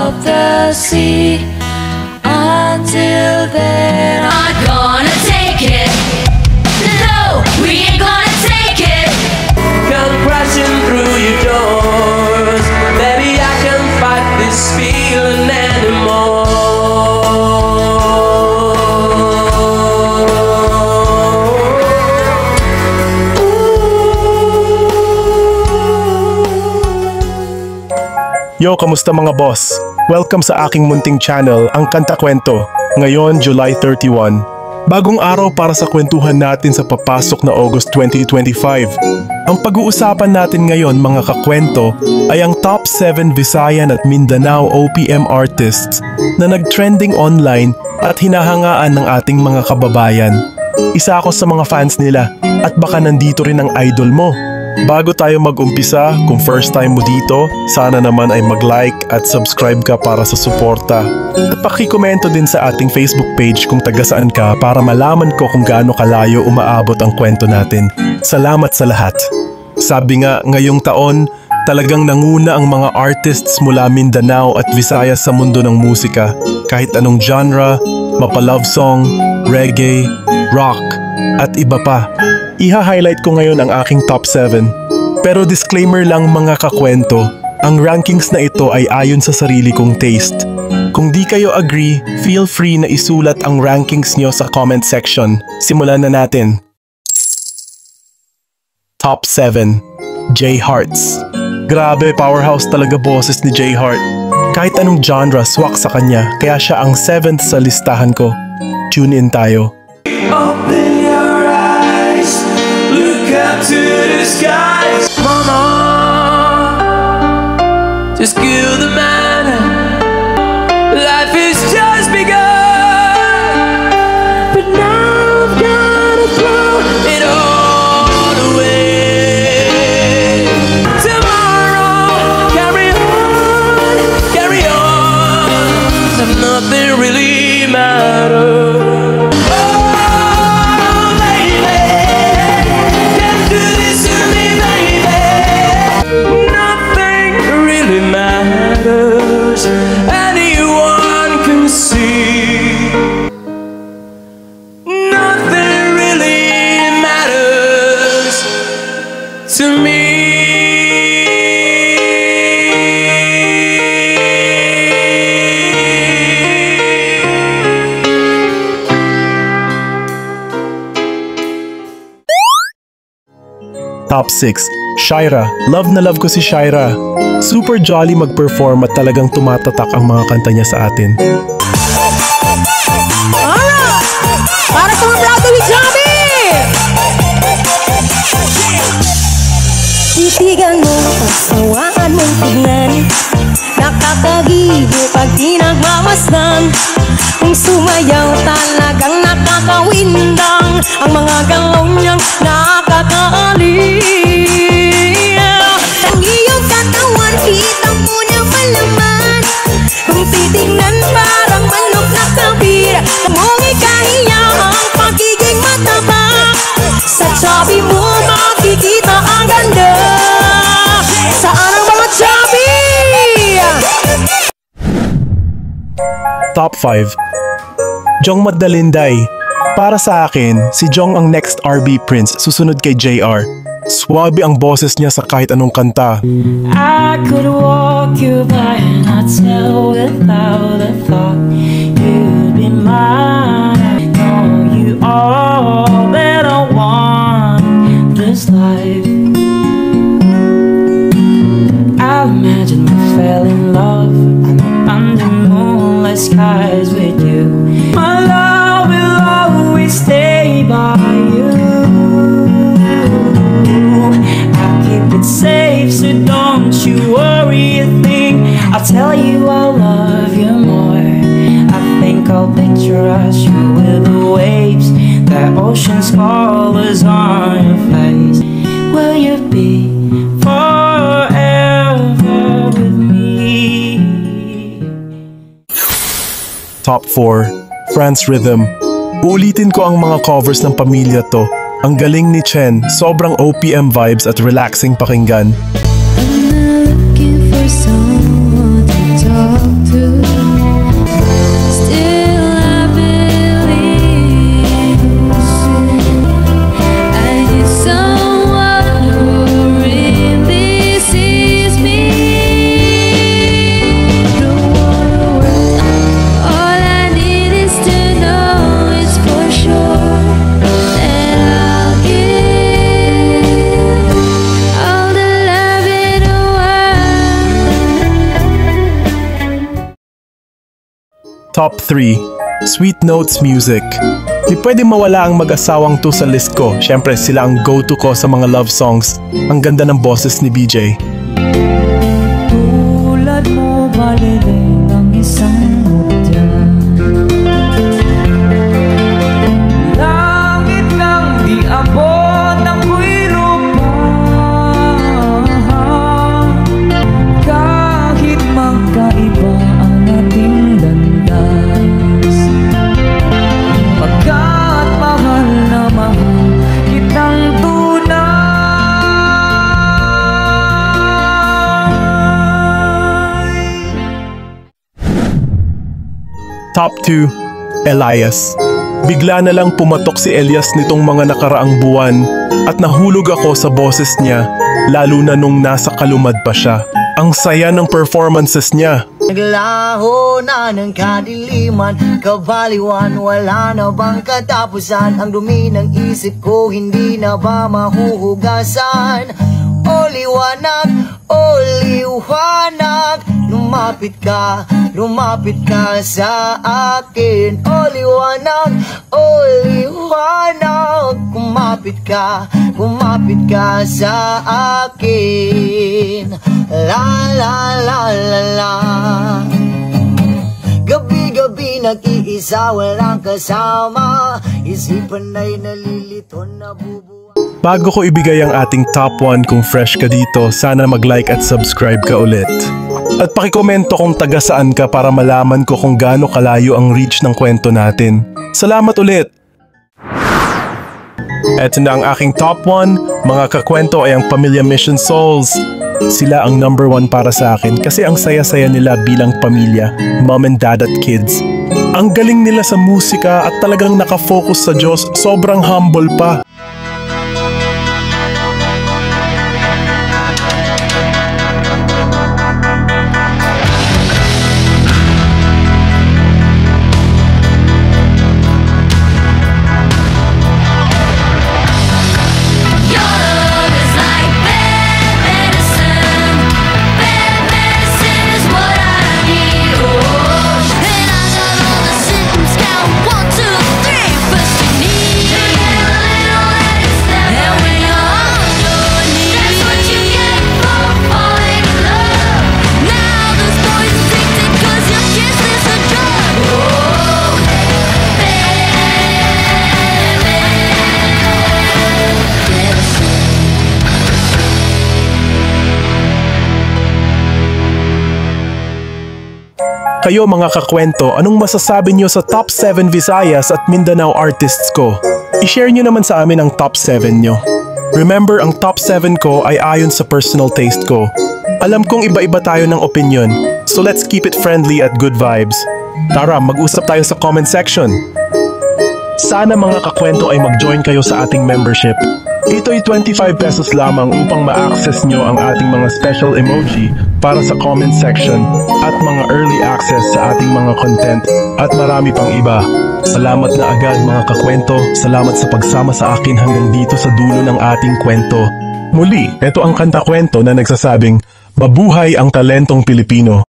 of the sea. Until then, I'm gonna take it. No, we ain't gonna take it. Come crashing through your doors. Baby, I can't fight this feeling anymore. Yo, kamusta mga boss? Welcome sa aking munting channel, ang Kanta Kwento. Ngayon, July 31. Bagong araw para sa kwentuhan natin sa papasok na August 2025. Ang pag-uusapan natin ngayon mga kakwento ay ang top 7 Visayan at Mindanao OPM artists na nag-trending online at hinahangaan ng ating mga kababayan. Isa ako sa mga fans nila at baka nandito rin ang idol mo. Bago tayo mag-umpisa, kung first time mo dito, sana naman ay mag-like at subscribe ka para sa suporta. At pakikomento din sa ating Facebook page kung taga saan ka para malaman ko kung gaano kalayo umaabot ang kwento natin. Salamat sa lahat. Sabi nga, ngayong taon, talagang nanguna ang mga artists mula Mindanao at Visayas sa mundo ng musika. Kahit anong genre, mapa-love song, reggae, rock, at iba pa. Iha-highlight ko ngayon ang aking top 7. Pero disclaimer lang mga kakwento, ang rankings na ito ay ayon sa sarili kong taste. Kung di kayo agree, feel free na isulat ang rankings nyo sa comment section. Simulan na natin. Top 7. J Hearts. Grabe, powerhouse talaga boses ni J Heart. Kahit anong genre, swak sa kanya, kaya siya ang 7th sa listahan ko. Tune in tayo. Open your eyes, look up to the skies. Mama, just kill the man. Life is just begun, but now I've gotta throw it all away. Tomorrow, carry on, and nothing really matters. Anyone can see, nothing really matters to me. Top 6. Shaira. Love na love ko si Shaira. Super jolly mag-perform at talagang tumatatak ang mga kanta niya sa atin. Para sa mga brado ni Johnny! Titigan mo, pagsawaan mong tignan. Nakakagigil pag di nagmamasdan. Kung sumayaw talagang nakakawindang. Ang mga galaw niyang nakakaaliw. Ang iyong katawan, kitang mo na malaman. Kung titignan parang manok na kabir. Mong ikahiya ang pagiging mataba. Sa chubby mo makikita ang ganda. Saan ang mga chubby? Top 5. Jong Magdalinday. Para sa akin, si Jong ang next RB Prince, susunod kay JR. Swabe ang boses niya sa kahit anong kanta. I could walk you by and I'd tell without a thought you'd be mine. I know you all that I want this life. I imagine we fell in love under moonlight skies with you. My love will always stay by you. Safe, so don't you worry a thing. I'll tell you I'll love you more. I think I'll picture us you with the waves, that ocean's colors on your face. Will you be forever with me? Top 4. France Rhythm. Uulitin ko ang mga covers ng pamilya to. Ang galing ni Chen, sobrang OPM vibes at relaxing pakinggan. I'm not looking for someone to talk to. Top 3, Sweet Notes Music. Di pwede mawala ang mag-asawang to sa list ko. Siyempre sila ang go-to ko sa mga love songs. Ang ganda ng boses ni BJ. Tulad mo baliling ang isang mutya, langit ng di abot ako'y lupa. Kahit magkaiba ang ating landas, pagkat mahal na mahal kitang tunay. Top 2, Elias. Bigla na lang pumatok si Elias nitong mga nakaraang buwan at nahulog ako sa boses niya, lalo na nung nasa kalumad pa siya. Ang saya ng performances niya. Naglaho na ng kadiliman, kabaliwan, wala na bang katapusan? Ang dumi ng isip ko, hindi na ba mahuhugasan? O liwanag, lumapit ka sa akin. O liwanag, kumapit ka sa akin. La la la la la. Gabi-gabi nag-iisa, walang kasama, isipan ay nalilito, nabubuhay. Bago ko ibigay ang ating top 1, kung fresh ka dito, sana mag-like at subscribe ka ulit. At pakikomento kung taga saan ka para malaman ko kung gaano kalayo ang reach ng kwento natin. Salamat ulit! Eto na ang aking top 1, mga kakwento ay ang Pamilya Mission Souls. Sila ang number 1 para sa akin kasi ang saya-saya nila bilang pamilya, mom and dad at kids. Ang galing nila sa musika at talagang nakafocus sa Diyos, sobrang humble pa. Kayo mga kakwento, anong masasabi nyo sa top 7 Visayas at Mindanao artists ko? I-share nyo naman sa amin ang top 7 nyo. Remember, ang top 7 ko ay ayon sa personal taste ko. Alam kong iba-iba tayo ng opinion, so let's keep it friendly at good vibes. Tara, mag-usap tayo sa comment section. Sana mga kakwento ay mag-join kayo sa ating membership. Ito'y 25 pesos lamang upang ma-access nyo ang ating mga special emoji para sa comment section at mga early access sa ating mga content at marami pang iba. Salamat na agad mga kakwento. Salamat sa pagsama sa akin hanggang dito sa dulo ng ating kwento. Muli, ito ang kanta-kwento na nagsasabing, mabuhay ang talentong Pilipino.